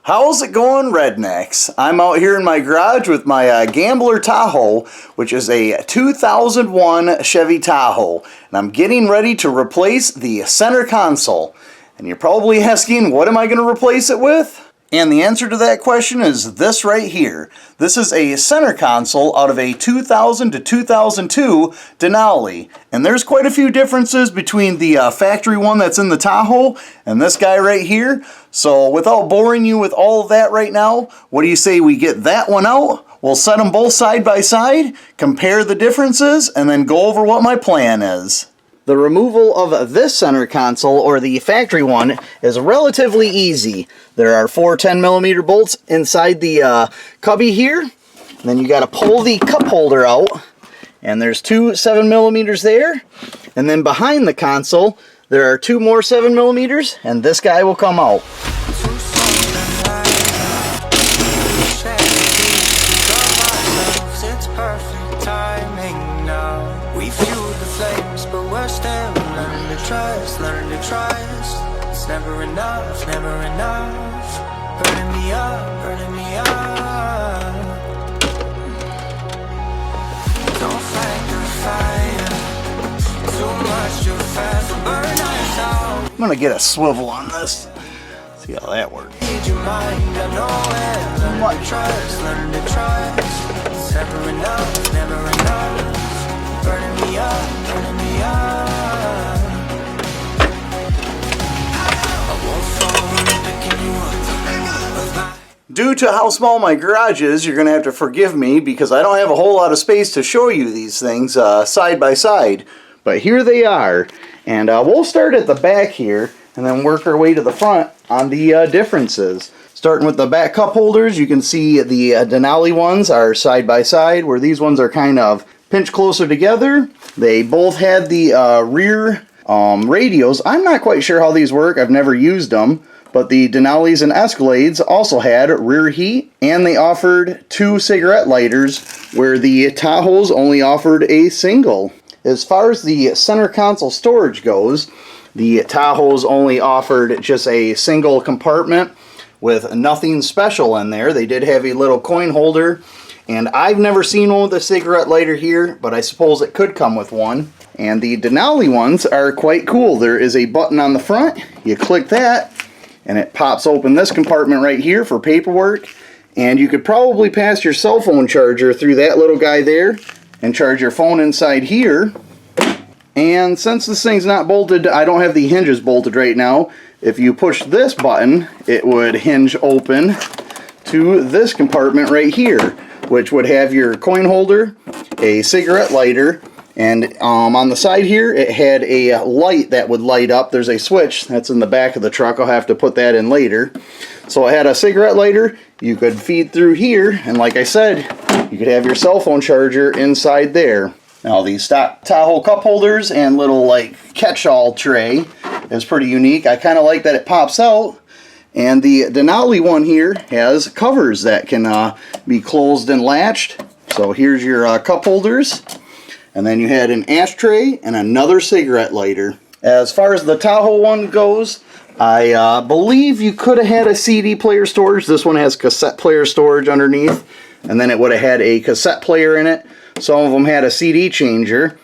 How's it going, rednecks? I'm out here in my garage with my Gambler Tahoe, which is a 2001 Chevy Tahoe, and I'm getting ready to replace the center console. And you're probably asking, what am I going to replace it with? And the answer to that question is this right here. This is a center console out of a 2000 to 2002 Denali. And there's quite a few differences between the factory one that's in the Tahoe and this guy right here. So without boring you with all of that right now, what do you say we get that one out? We'll set them both side by side, compare the differences, and then go over what my plan is. The removal of this center console, or the factory one, is relatively easy. There are 4 10mm bolts inside the cubby here. And then you got to pull the cup holder out, and there's 2 7mm there. And then behind the console, there are 2 more 7mm, and this guy will come out. Learn to trust. It's never enough, never enough. Burning me up, burning me up. Don't fight the fire. Too much, too fast, will burn us out. I'm gonna get a swivel on this. See how that works. Need your mind, I know it. Learn to trust, learn to trust. It's never enough, never enough. Burning me up, burning me up. Due to how small my garage is, you're going to have to forgive me because I don't have a whole lot of space to show you these things side by side. But here they are. And we'll start at the back here and then work our way to the front on the differences. Starting with the back cup holders, you can see the Denali ones are side by side, where these ones are kind of pinched closer together. They both had the rear radios. I'm not quite sure how these work. I've never used them. But the Denalis and Escalades also had rear heat, and they offered 2 cigarette lighters, where the Tahoes only offered a single. As far as the center console storage goes, the Tahoes only offered just a single compartment with nothing special in there. They did have a little coin holder, and I've never seen one with a cigarette lighter here, but I suppose it could come with one. And the Denali ones are quite cool. There is a button on the front. You click that, and it pops open this compartment right here for paperwork. And you could probably pass your cell phone charger through that little guy there and charge your phone inside here. And since this thing's not bolted, I don't have the hinges bolted right now. If you push this button, it would hinge open to this compartment right here, which would have your coin holder, a cigarette lighter, and on the side here, it had a light that would light up. There's a switch that's in the back of the truck. I'll have to put that in later. So it had a cigarette lighter. You could feed through here, and like I said, you could have your cell phone charger inside there. Now the stock Tahoe cup holders and little like catch-all tray is pretty unique. I kind of like that it pops out. And the Denali one here has covers that can be closed and latched. So here's your cup holders. And then you had an ashtray and another cigarette lighter. As far as the Tahoe one goes, I believe you could have had a CD player storage. This one has cassette player storage underneath. And then it would have had a cassette player in it. Some of them had a CD changer,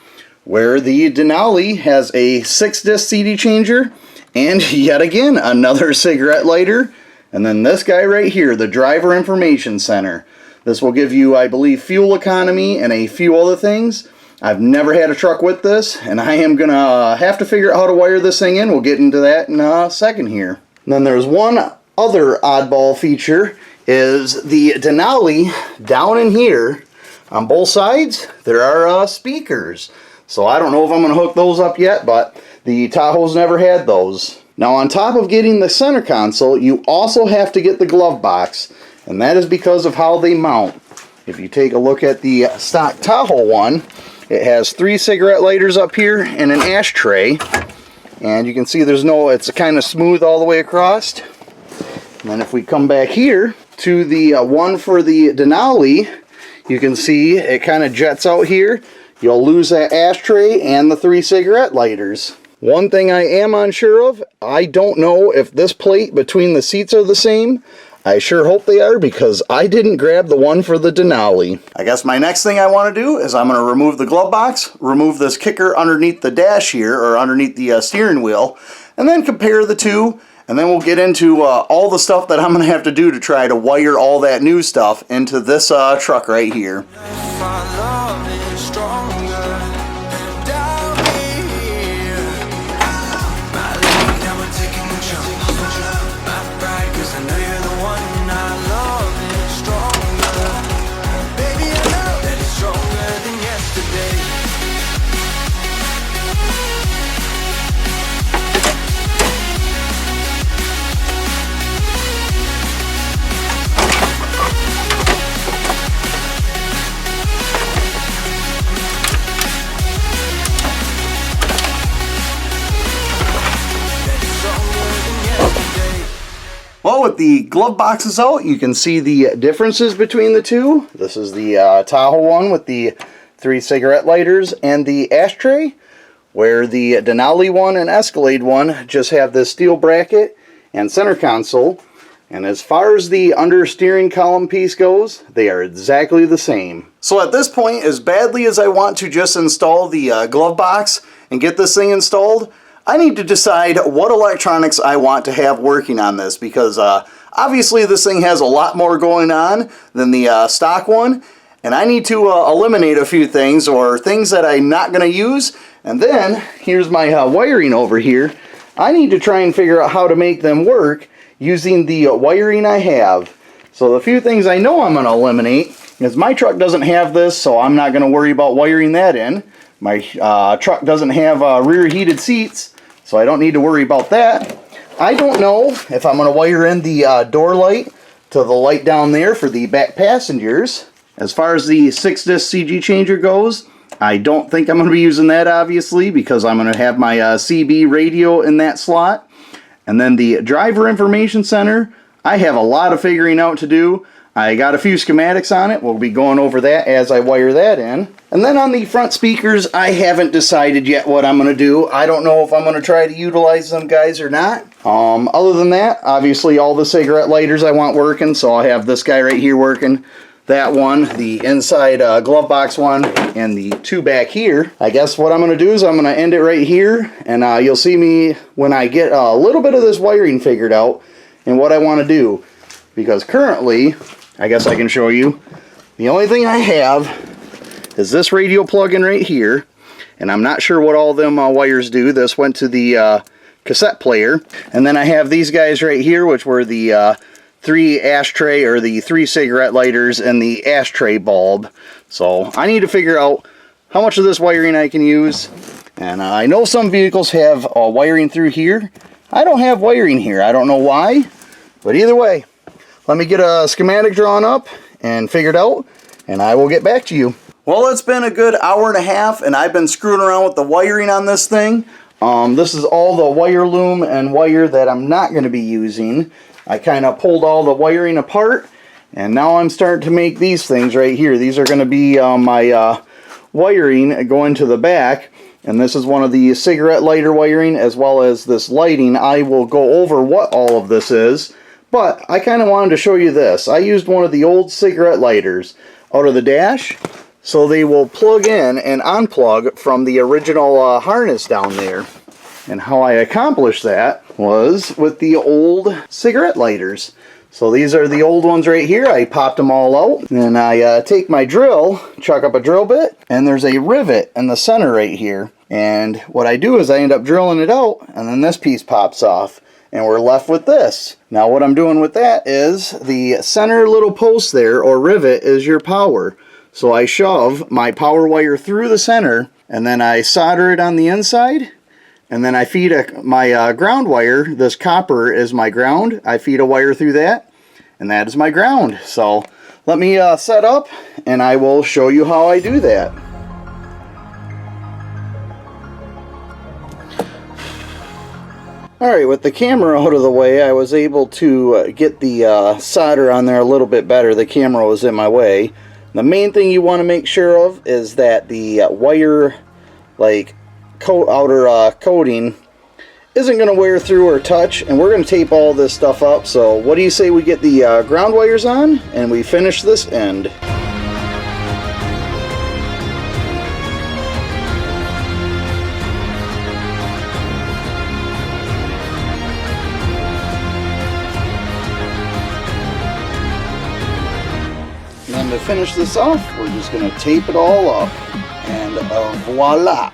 where the Denali has a 6-disc CD changer. And yet again, another cigarette lighter. And then this guy right here, the driver information center. This will give you, I believe, fuel economy and a few other things. I've never had a truck with this, and I am going to have to figure out how to wire this thing in. We'll get into that in a second here. And then there's one other oddball feature, is the Denali down in here, on both sides, there are speakers. So I don't know if I'm going to hook those up yet, but the Tahoe's never had those. Now on top of getting the center console, you also have to get the glove box, and that is because of how they mount. If you take a look at the stock Tahoe one, it has 3 cigarette lighters up here and an ashtray. And you can see there's no, it's kind of smooth all the way across. And then if we come back here to the one for the Denali, you can see it kind of jets out here. You'll lose that ashtray and the 3 cigarette lighters. One thing I am unsure of, I don't know if this plate between the seats are the same. I sure hope they are, because I didn't grab the one for the Denali. I guess my next thing I want to do is I'm going to remove the glove box, remove this kicker underneath the dash here, or underneath the steering wheel, and then compare the two, and then we'll get into all the stuff that I'm going to have to do to try to wire all that new stuff into this truck right here. Well, with the glove boxes out, you can see the differences between the two. This is the Tahoe one with the 3 cigarette lighters and the ashtray, where the Denali one and Escalade one just have this steel bracket and center console. And as far as the understeering column piece goes, they are exactly the same. So at this point, as badly as I want to just install the glove box and get this thing installed, I need to decide what electronics I want to have working on this, because obviously this thing has a lot more going on than the stock one, and I need to eliminate a few things, or things that I'm not going to use. And then here's my wiring over here. I need to try and figure out how to make them work using the wiring I have. So the few things I know I'm going to eliminate is my truck doesn't have this, so I'm not going to worry about wiring that in. My truck doesn't have rear heated seats, so I don't need to worry about that. I don't know if I'm going to wire in the door light to the light down there for the back passengers. As far as the 6-disc CG changer goes, I don't think I'm going to be using that, obviously, because I'm going to have my CB radio in that slot. And then the driver information center, I have a lot of figuring out to do. I got a few schematics on it. We'll be going over that as I wire that in. And then on the front speakers, I haven't decided yet what I'm going to do. I don't know if I'm going to try to utilize them guys or not. Other than that, obviously all the cigarette lighters I want working. So I have this guy right here working. That one, the inside glove box one, and the two back here. I guess what I'm going to do is I'm going to end it right here. And you'll see me when I get a little bit of this wiring figured out and what I want to do. Because currently, I guess I can show you, the only thing I have is this radio plug-in right here, and I'm not sure what all them wires do. This went to the cassette player, and then I have these guys right here, which were the 3 ashtray, or the 3 cigarette lighters and the ashtray bulb. So I need to figure out how much of this wiring I can use, and I know some vehicles have wiring through here. I don't have wiring here. I don't know why, but either way, let me get a schematic drawn up and figured out, and I will get back to you. Well, it's been a good hour and a half, and I've been screwing around with the wiring on this thing. This is all the wire loom and wire that I'm not going to be using. I kind of pulled all the wiring apart, and now I'm starting to make these things right here. These are going to be my wiring going to the back, and this is one of the cigarette lighter wiring, as well as this lighting. I will go over what all of this is, but I kind of wanted to show you this. I used one of the old cigarette lighters out of the dash, so they will plug in and unplug from the original harness down there. And how I accomplished that was with the old cigarette lighters. So these are the old ones right here. I popped them all out. And I take my drill, chuck up a drill bit, and there's a rivet in the center right here. And what I do is I end up drilling it out, and then this piece pops off. And we're left with this. Now what I'm doing with that is the center little post there, or rivet, is your power. So I shove my power wire through the center, and then I solder it on the inside, and then I feed my ground wire. This copper is my ground. I feed a wire through that, and that is my ground. So let me set up, and I will show you how I do that. Alright, with the camera out of the way, I was able to get the solder on there a little bit better. The camera was in my way. The main thing you want to make sure of is that the wire outer coating isn't going to wear through or touch, and we're going to tape all this stuff up. So what do you say we get the ground wires on and we finish this end? And then to finish this off, we're just going to tape it all up, and voila.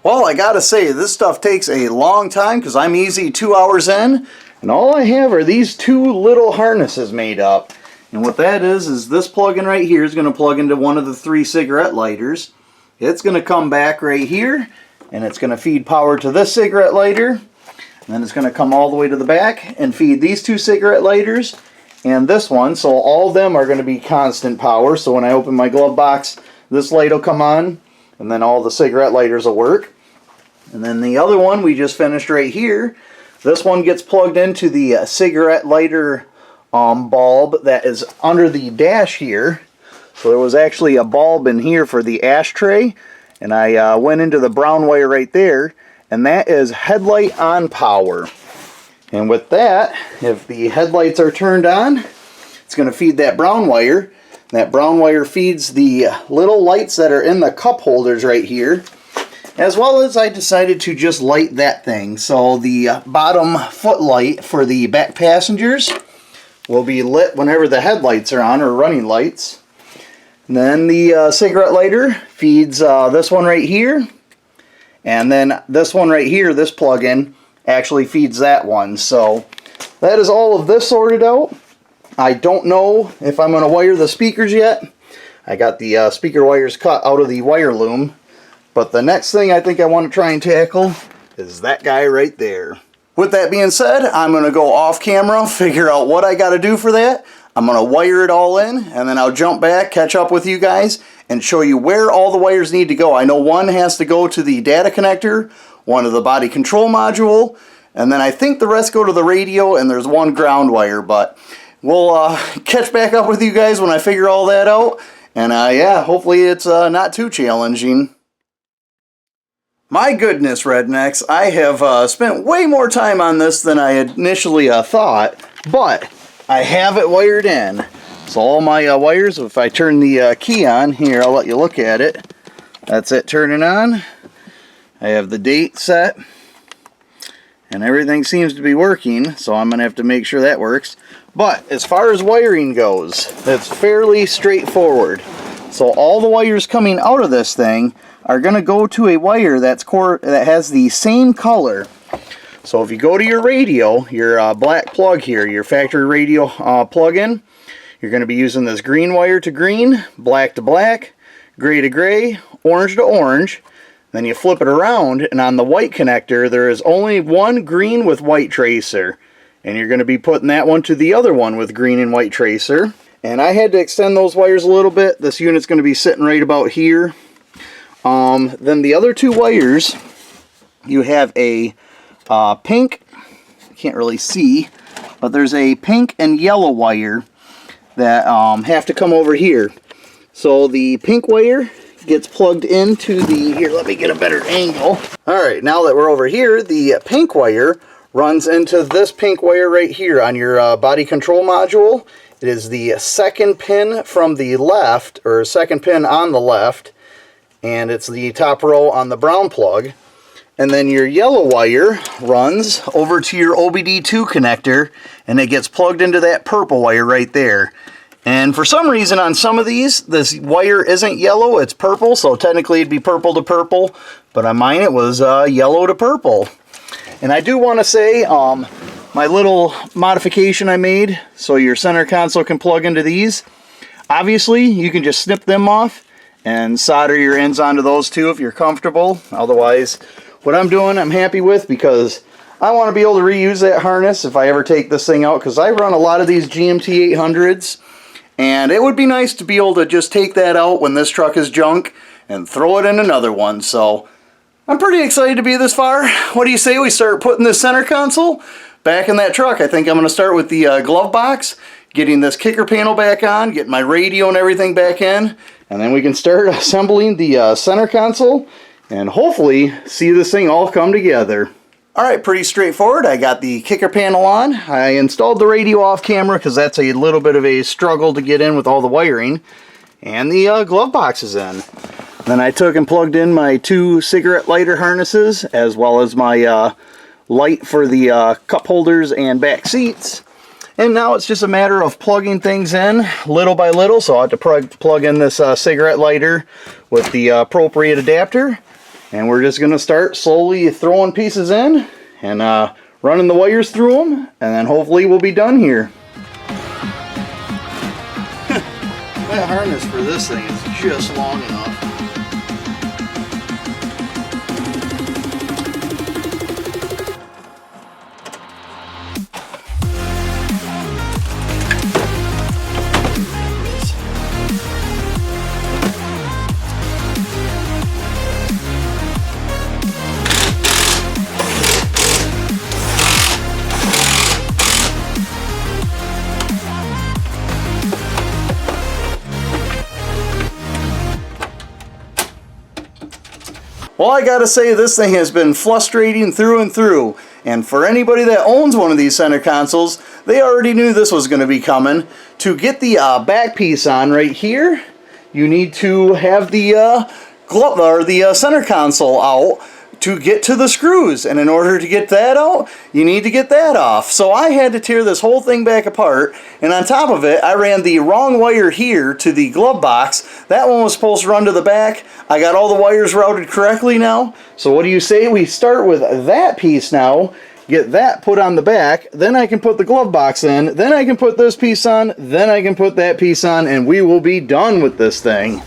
Well, I gotta say, this stuff takes a long time because I'm easy 2 hours in, and all I have are these two little harnesses made up. And what that is this plug-in right here is going to plug into one of the 3 cigarette lighters. It's going to come back right here, and it's going to feed power to this cigarette lighter. And then it's going to come all the way to the back and feed these 2 cigarette lighters and this one. So all of them are going to be constant power. So when I open my glove box, this light will come on, and then all the cigarette lighters will work. And then the other one we just finished right here, this one gets plugged into the cigarette lighter bulb that is under the dash here. So there was actually a bulb in here for the ashtray, and I went into the brown wire right there, and that is headlight on power. And with that, if the headlights are turned on, it's going to feed that brown wire. That brown wire feeds the little lights that are in the cup holders right here. As well as I decided to just light that thing. So the bottom footlight for the back passengers will be lit whenever the headlights are on, or running lights. And then the cigarette lighter feeds this one right here. And then this one right here, this plug-in, actually feeds that one. So that is all of this sorted out. I don't know if I'm going to wire the speakers yet. I got the speaker wires cut out of the wire loom. But the next thing I think I want to try and tackle is that guy right there. With that being said, I'm going to go off camera, figure out what I got to do for that. I'm going to wire it all in, and then I'll jump back, catch up with you guys, and show you where all the wires need to go. I know one has to go to the data connector, one to the body control module, and then I think the rest go to the radio, and there's one ground wire. But we'll catch back up with you guys when I figure all that out. And yeah, hopefully it's not too challenging. My goodness, rednecks, I have spent way more time on this than I initially thought, but I have it wired in. So all my wires, if I turn the key on, here, I'll let you look at it. That's it turning on. I have the date set, and everything seems to be working, so I'm going to have to make sure that works. But as far as wiring goes, it's fairly straightforward. So all the wires coming out of this thing are going to go to a wire that has the same color. So if you go to your radio, your black plug here, your factory radio plug-in, you're going to be using this green wire to green, black to black, gray to gray, orange to orange. Then you flip it around, and on the white connector there is only one green with white tracer, and you're going to be putting that one to the other one with green and white tracer. And I had to extend those wires a little bit. This unit's going to be sitting right about here. Then the other 2 wires, you have a pink, can't really see, but there's a pink and yellow wire that have to come over here. So the pink wire gets plugged into the, here, let me get a better angle. Alright, now that we're over here, the pink wire runs into this pink wire right here on your body control module. It is the second pin from the left, or second pin on the left, and it's the top row on the brown plug. And then your yellow wire runs over to your OBD2 connector, and it gets plugged into that purple wire right there. And for some reason on some of these, this wire isn't yellow, it's purple, so technically it'd be purple to purple, but on mine it was yellow to purple. And I do want to say, my little modification I made, so your center console can plug into these, obviously you can just snip them off and solder your ends onto those too if you're comfortable. Otherwise, what I'm doing I'm happy with, because I want to be able to reuse that harness if I ever take this thing out, because I run a lot of these GMT800s, and it would be nice to be able to just take that out when this truck is junk and throw it in another one. So I'm pretty excited to be this far. What do you say we start putting this center console back in that truck? I think I'm going to start with the glove box, getting this kicker panel back on, getting my radio and everything back in, and then we can start assembling the center console and hopefully see this thing all come together. Alright, pretty straightforward. I got the kicker panel on. I installed the radio off camera because that's a little bit of a struggle to get in with all the wiring. And the glove box is in. Then I took and plugged in my 2 cigarette lighter harnesses, as well as my light for the cup holders and back seats. And now it's just a matter of plugging things in little by little. So I have to plug in this cigarette lighter with the appropriate adapter. And we're just going to start slowly throwing pieces in and running the wires through them. And then hopefully we'll be done here. That harness for this thing is just long enough. Well, I gotta say, this thing has been frustrating through and through. And for anybody that owns one of these center consoles, they already knew this was going to be coming. To get the back piece on right here, you need to have the glove or the center console out to get to the screws. And in order to get that out, you need to get that off. So I had to tear this whole thing back apart. And on top of it, I ran the wrong wire here to the glove box. That one was supposed to run to the back. I got all the wires routed correctly now. So what do you say we start with that piece now, get that put on the back, then I can put the glove box in, then I can put this piece on, then I can put that piece on, and we will be done with this thing.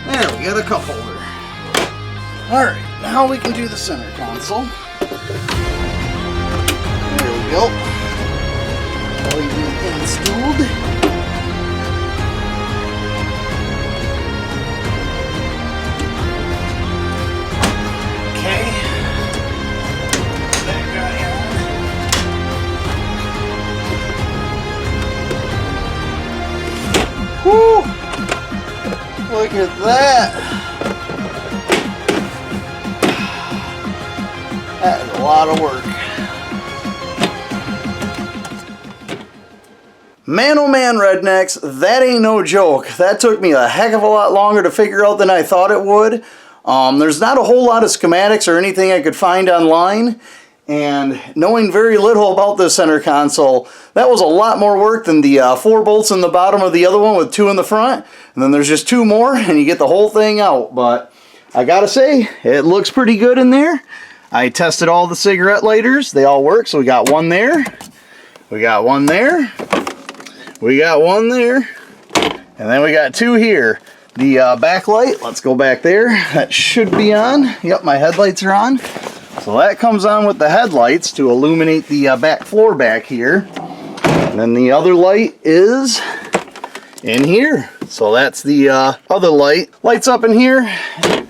There we got a cup holder. Alright, now we can do the center console. There we go. LED installed. Okay. That guy on. Whew! Look at that. That is a lot of work. Man, oh man, rednecks, that ain't no joke. That took me a heck of a lot longer to figure out than I thought it would. There's not a whole lot of schematics or anything I could find online. And knowing very little about this center console, that was a lot more work than the 4 bolts in the bottom of the other one with 2 in the front. And then there's just 2 more and you get the whole thing out. But I gotta say, it looks pretty good in there. I tested all the cigarette lighters. They all work. So we got one there. We got one there. We got one there. And then we got 2 here. The backlight, let's go back there. That should be on. Yep, my headlights are on. So that comes on with the headlights to illuminate the back floor back here. And then the other light is in here. So that's the other light. Lights up in here.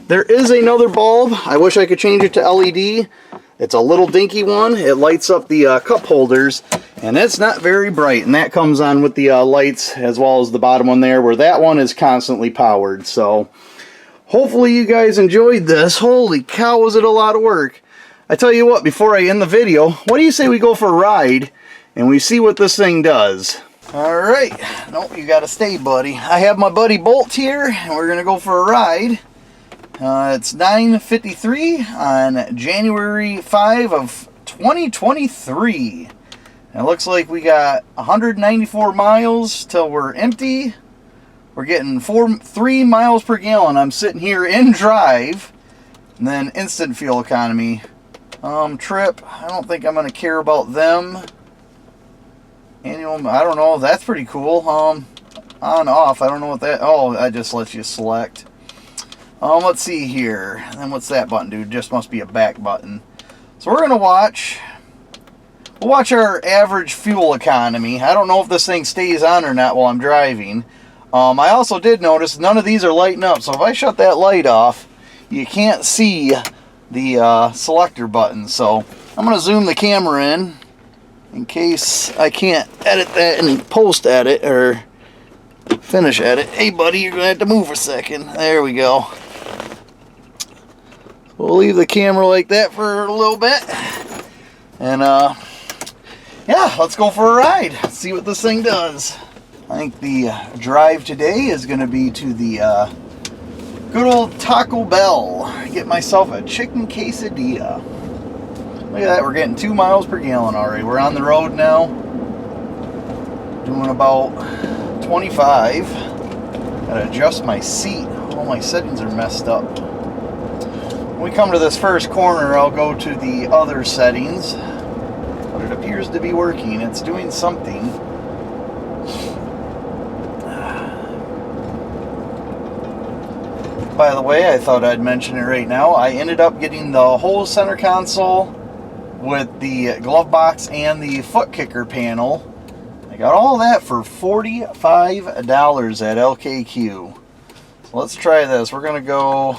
There is another bulb. I wish I could change it to LED. It's a little dinky one. It lights up the cup holders. And it's not very bright. And that comes on with the lights as well as the bottom one there, where that one is constantly powered. So hopefully you guys enjoyed this. Holy cow, was it a lot of work. I tell you what, before I end the video, what do you say we go for a ride and we see what this thing does? Alright, nope, you gotta stay, buddy. I have my buddy Bolt here, and we're gonna go for a ride. It's 9:53 on January 5 of 2023. And it looks like we got 194 miles till we're empty. We're getting 3 miles per gallon. I'm sitting here in drive. And then instant fuel economy. Trip, I don't think I'm going to care about them. Annual, I don't know, that's pretty cool. On, off, I don't know what that, oh, I just let you select. Let's see here. And what's that button do? Just must be a back button. So we're going to watch. We'll watch our average fuel economy. I don't know if this thing stays on or not while I'm driving. I also did notice none of these are lighting up. So if I shut that light off, you can't see the selector button. So I'm going to zoom the camera in case I can't edit that and post edit or finish edit. Hey buddy, you're going to have to move for a second. There we go. We'll leave the camera like that for a little bit. And yeah, let's go for a ride. See what this thing does. I think the drive today is going to be to the good old Taco Bell. Get myself a chicken quesadilla. Look at that, we're getting 2 miles per gallon already. We're on the road now. Doing about 25. Gotta adjust my seat. All my settings are messed up. When we come to this first corner, I'll go to the other settings. But it appears to be working. It's doing something. By the way, I thought I'd mention it right now. I ended up getting the whole center console with the glove box and the foot kicker panel. I got all that for $45 at LKQ. So let's try this. We're going to go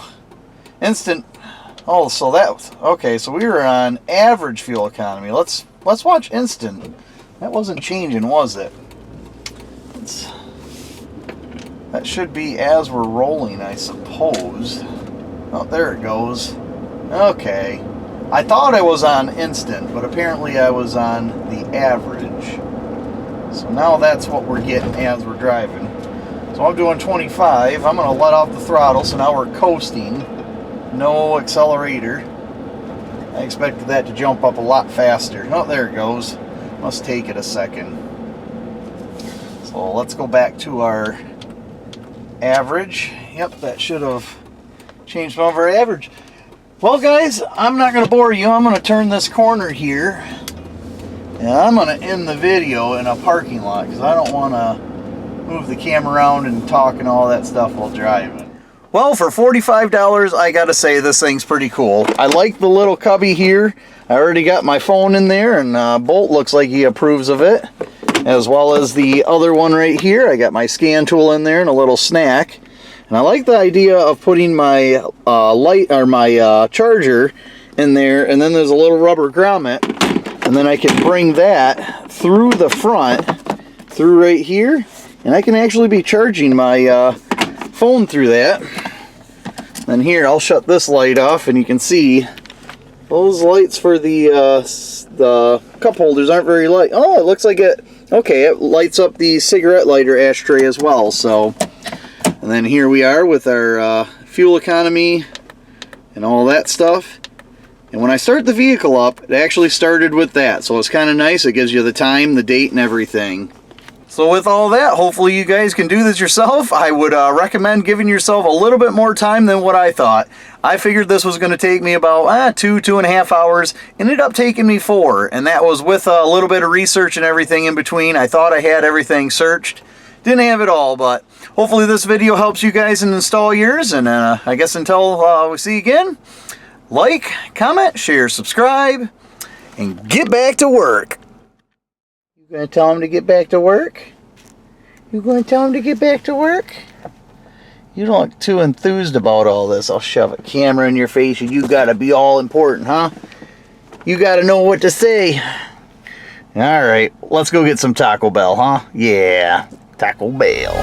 instant. Oh, so that, okay, so we were on average fuel economy. Let's watch instant. That wasn't changing, was it? That should be as we're rolling, I suppose. Oh, there it goes. Okay. I thought I was on instant, but apparently I was on the average. So now that's what we're getting as we're driving. So I'm doing 25. I'm going to let off the throttle, so now we're coasting. No accelerator. I expected that to jump up a lot faster. Oh, there it goes. Must take it a second. So let's go back to our average. Yep, that should have changed over average. Well guys, I'm not going to bore you. I'm going to turn this corner here and I'm going to end the video in a parking lot because I don't want to move the camera around and talk and all that stuff while driving. Well, for $45, I gotta say this thing's pretty cool. I like the little cubby here. I already got my phone in there, and Bolt looks like he approves of it, as well as the other one right here. I got my scan tool in there and a little snack. And I like the idea of putting my light or my charger in there, and then there's a little rubber grommet, and then I can bring that through the front, through right here, and I can actually be charging my phone through that. And here, I'll shut this light off, and you can see those lights for the cup holders aren't very light. Oh, it looks like it. Okay, it lights up the cigarette lighter ashtray as well. So, and then here we are with our fuel economy and all that stuff. And when I start the vehicle up, it actually started with that. So it's kind of nice. It gives you the time, the date, and everything. So with all that, hopefully you guys can do this yourself. I would recommend giving yourself a little bit more time than what I thought. I figured this was going to take me about 2.5 hours. Ended up taking me 4, and that was with a little bit of research and everything in between. I thought I had everything searched. Didn't have it all, but hopefully this video helps you guys install yours. And I guess until we see you again, like, comment, share, subscribe, and get back to work. You gonna tell him to get back to work? You gonna tell him to get back to work? You don't look too enthused about all this. I'll shove a camera in your face and you gotta be all important, huh? You gotta know what to say. Alright, let's go get some Taco Bell, huh? Yeah, Taco Bell.